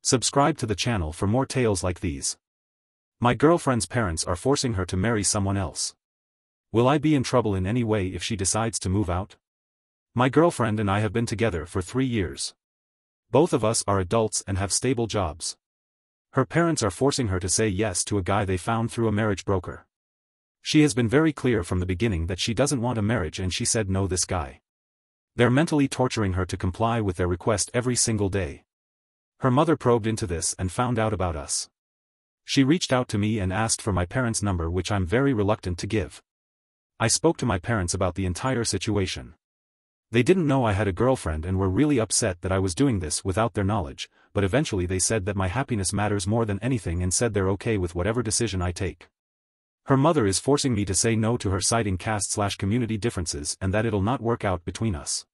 Subscribe to the channel for more tales like these. My girlfriend's parents are forcing her to marry someone else. Will I be in trouble in any way if she decides to move out? My girlfriend and I have been together for 3 years. Both of us are adults and have stable jobs. Her parents are forcing her to say yes to a guy they found through a marriage broker. She has been very clear from the beginning that she doesn't want a marriage and she said no this guy. They're mentally torturing her to comply with their request every single day. Her mother probed into this and found out about us. She reached out to me and asked for my parents' number, which I'm very reluctant to give. I spoke to my parents about the entire situation. They didn't know I had a girlfriend and were really upset that I was doing this without their knowledge, but eventually they said that my happiness matters more than anything and said they're okay with whatever decision I take. Her mother is forcing me to say no to her, citing caste/community differences and that it'll not work out between us.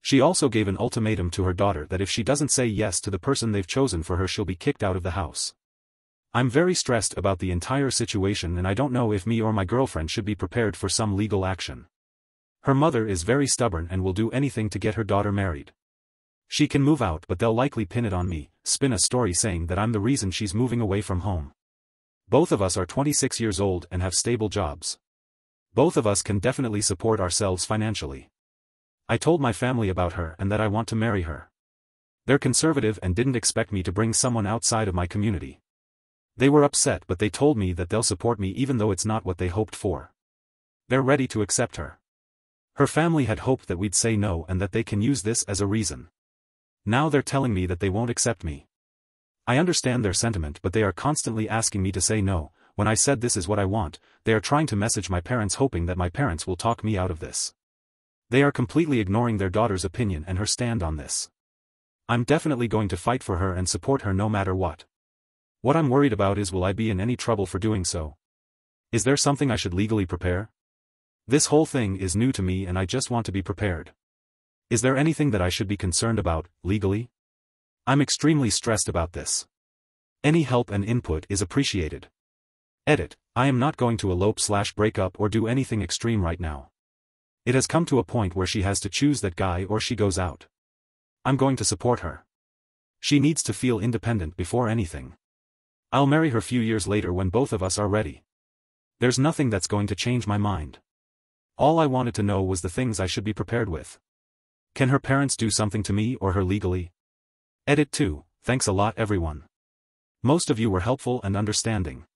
She also gave an ultimatum to her daughter that if she doesn't say yes to the person they've chosen for her, she'll be kicked out of the house. I'm very stressed about the entire situation and I don't know if me or my girlfriend should be prepared for some legal action. Her mother is very stubborn and will do anything to get her daughter married. She can move out, but they'll likely pin it on me, spin a story saying that I'm the reason she's moving away from home. Both of us are 26 years old and have stable jobs. Both of us can definitely support ourselves financially. I told my family about her and that I want to marry her. They're conservative and didn't expect me to bring someone outside of my community. They were upset, but they told me that they'll support me even though it's not what they hoped for. They're ready to accept her. Her family had hoped that we'd say no and that they can use this as a reason. Now they're telling me that they won't accept me. I understand their sentiment, but they are constantly asking me to say no. When I said this is what I want, they are trying to message my parents hoping that my parents will talk me out of this. They are completely ignoring their daughter's opinion and her stand on this. I'm definitely going to fight for her and support her no matter what. What I'm worried about is, will I be in any trouble for doing so? Is there something I should legally prepare? This whole thing is new to me and I just want to be prepared. Is there anything that I should be concerned about, legally? I'm extremely stressed about this. Any help and input is appreciated. Edit: I am not going to elope/break up or do anything extreme right now. It has come to a point where she has to choose that guy or she goes out. I'm going to support her. She needs to feel independent before anything. I'll marry her few years later when both of us are ready. There's nothing that's going to change my mind. All I wanted to know was the things I should be prepared with. Can her parents do something to me or her legally? Edit 2, thanks a lot everyone. Most of you were helpful and understanding.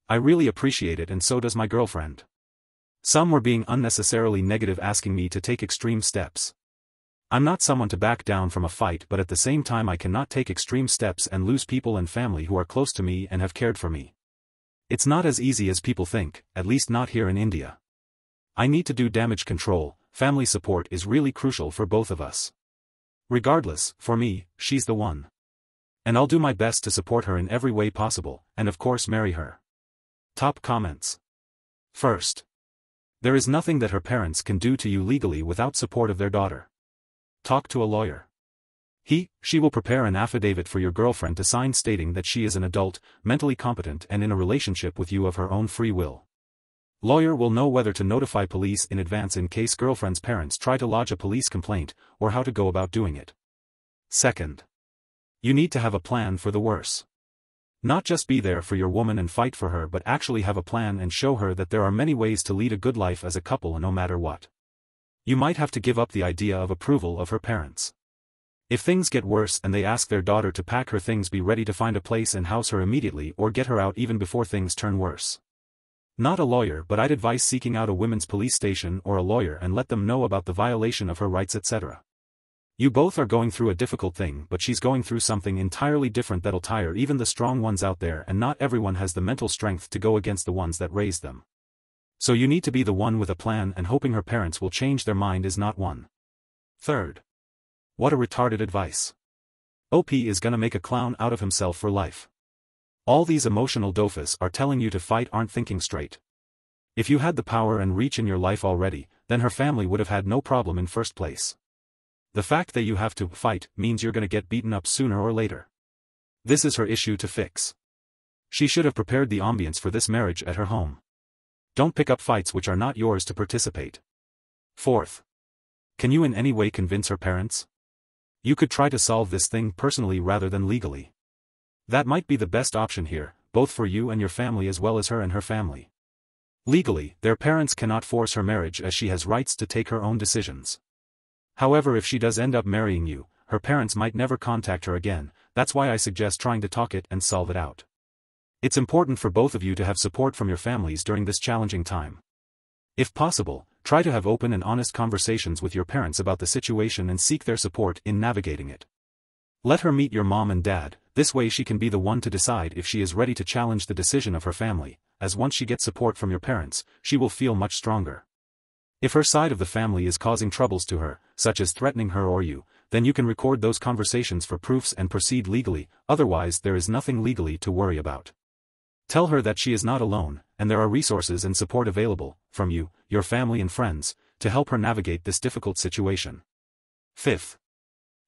I really appreciate it, and so does my girlfriend. Some were being unnecessarily negative, asking me to take extreme steps. I'm not someone to back down from a fight, but at the same time I cannot take extreme steps and lose people and family who are close to me and have cared for me. It's not as easy as people think, at least not here in India. I need to do damage control. Family support is really crucial for both of us. Regardless, for me, she's the one. And I'll do my best to support her in every way possible, and of course marry her. Top comments. First. There is nothing that her parents can do to you legally without support of their daughter. Talk to a lawyer. She will prepare an affidavit for your girlfriend to sign stating that she is an adult, mentally competent and in a relationship with you of her own free will. Lawyer will know whether to notify police in advance in case girlfriend's parents try to lodge a police complaint, or how to go about doing it. Second. You need to have a plan for the worse. Not just be there for your woman and fight for her, but actually have a plan and show her that there are many ways to lead a good life as a couple no matter what. You might have to give up the idea of approval of her parents. If things get worse and they ask their daughter to pack her things, be ready to find a place and house her immediately or get her out even before things turn worse. Not a lawyer, but I'd advise seeking out a women's police station or a lawyer and let them know about the violation of her rights, etc. You both are going through a difficult thing, but she's going through something entirely different that'll tire even the strong ones out there, and not everyone has the mental strength to go against the ones that raised them. So you need to be the one with a plan, and hoping her parents will change their mind is not one. Third. What a retarded advice. OP is gonna make a clown out of himself for life. All these emotional doofus are telling you to fight aren't thinking straight. If you had the power and reach in your life already, then her family would have had no problem in first place. The fact that you have to fight means you're gonna get beaten up sooner or later. This is her issue to fix. She should have prepared the ambience for this marriage at her home. Don't pick up fights which are not yours to participate. Fourth. Can you in any way convince her parents? You could try to solve this thing personally rather than legally. That might be the best option here, both for you and your family as well as her and her family. Legally, their parents cannot force her marriage as she has rights to take her own decisions. However, if she does end up marrying you, her parents might never contact her again. That's why I suggest trying to talk it and solve it out. It's important for both of you to have support from your families during this challenging time. If possible, try to have open and honest conversations with your parents about the situation and seek their support in navigating it. Let her meet your mom and dad, this way she can be the one to decide if she is ready to challenge the decision of her family, as once she gets support from your parents, she will feel much stronger. If her side of the family is causing troubles to her, such as threatening her or you, then you can record those conversations for proofs and proceed legally, otherwise there is nothing legally to worry about. Tell her that she is not alone, and there are resources and support available, from you, your family and friends, to help her navigate this difficult situation. 5th.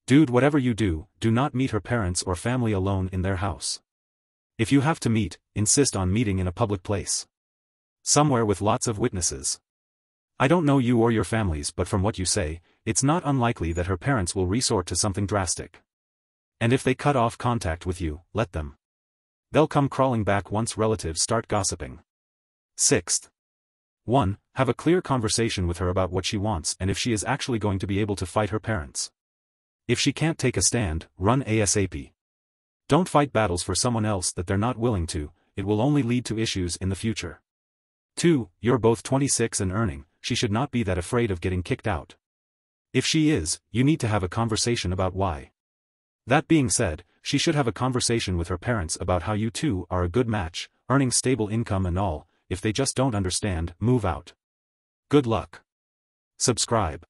Dude, whatever you do, do not meet her parents or family alone in their house. If you have to meet, insist on meeting in a public place. Somewhere with lots of witnesses. I don't know you or your families, but from what you say, it's not unlikely that her parents will resort to something drastic. And if they cut off contact with you, let them. They'll come crawling back once relatives start gossiping. 6th. 1. Have a clear conversation with her about what she wants and if she is actually going to be able to fight her parents. If she can't take a stand, run ASAP. Don't fight battles for someone else that they're not willing to, it will only lead to issues in the future. 2. You're both 26 and earning, she should not be that afraid of getting kicked out. If she is, you need to have a conversation about why. That being said, she should have a conversation with her parents about how you two are a good match, earning stable income and all. If they just don't understand, move out. Good luck. Subscribe.